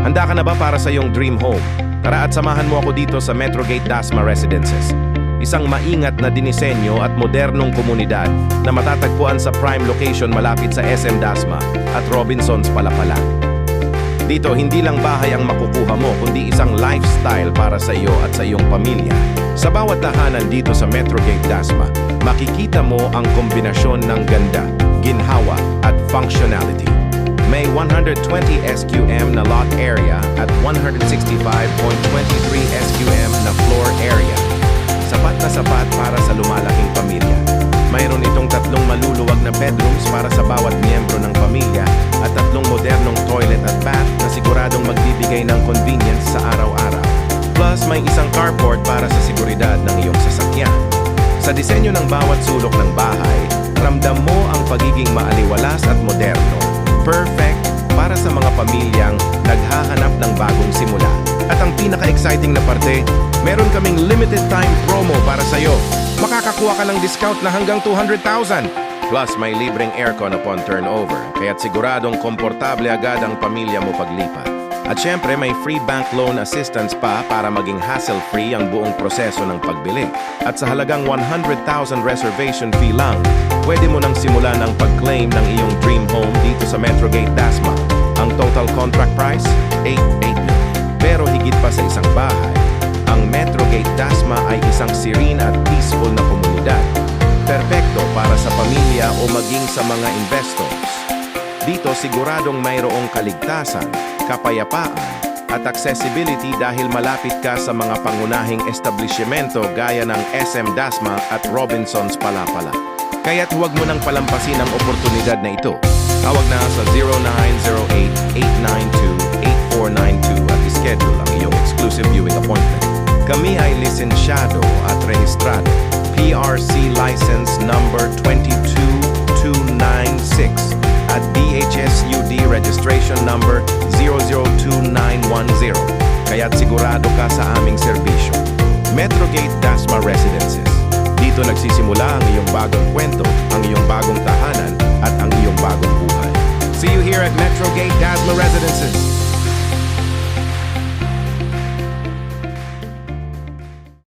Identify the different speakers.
Speaker 1: Handa ka na ba para sa iyong dream home? Tara at samahan mo ako dito sa Metrogate Dasma Residences. Isang maingat na dinisenyo at modernong komunidad na matatagpuan sa prime location malapit sa SM Dasma at Robinsons Palapala. Dito, hindi lang bahay ang makukuha mo, kundi isang lifestyle para sa iyo at sa iyong pamilya. Sa bawat tahanan dito sa Metrogate Dasma, makikita mo ang kombinasyon ng ganda, ginhawa at functionality. May 120 SQM na lot area at 165.23 SQM na floor area. Sapat na sapat para sa lumalaking pamilya. Mayroon itong 3 maluluwag na bedrooms para sa bawat miyembro ng pamilya at 3 modernong toilet at bath na siguradong magbibigay ng convenience sa araw-araw. Plus, may isang carport para sa seguridad ng iyong sasakyan. Sa disenyo ng bawat sulok ng bahay, ramdam mo ang pagiging maaliwalas at moderno. Perfect para sa mga pamilyang naghahanap ng bagong simula. At ang pinaka-exciting na parte, meron kaming limited time promo para sa iyo. Makakakuha ka ng discount na hanggang 200,000. Plus, may libreng aircon upon turnover, kaya't siguradong komportable agad ang pamilya mo paglipat. At syempre, may free bank loan assistance pa para maging hassle-free ang buong proseso ng pagbili. At sa halagang 100,000 reservation fee lang, pwede mo nang simulan ang pag-claim ng iyong dream home dito sa Metrogate Dasma. Ang total contract price, 8 million. Pero higit pa sa isang bahay, ang Metrogate Dasma ay isang serene at peaceful na komunidad. Perpekto para sa pamilya o maging sa mga investors. Dito siguradong mayroong kaligtasan, kapayapaan at accessibility dahil malapit ka sa mga pangunahing establishmento gaya ng SM Dasma at Robinsons Palapala. Kaya't huwag mo nang palampasin ang oportunidad na ito. Tawag na sa 0908-892-8492 at ischedule ang iyong exclusive viewing appointment. Kami ay lisensyado at rehistrado. PRC license number 22296 at DHSUD registration number 002910. Kaya't sigurado ka sa aming serbisyo. Metrogate Dasma Residences. Dito nagsisimula ang iyong bagong kwento, ang iyong bagong tahanan, at ang iyong bagong buhay. See you here at Metrogate Dasma Residences.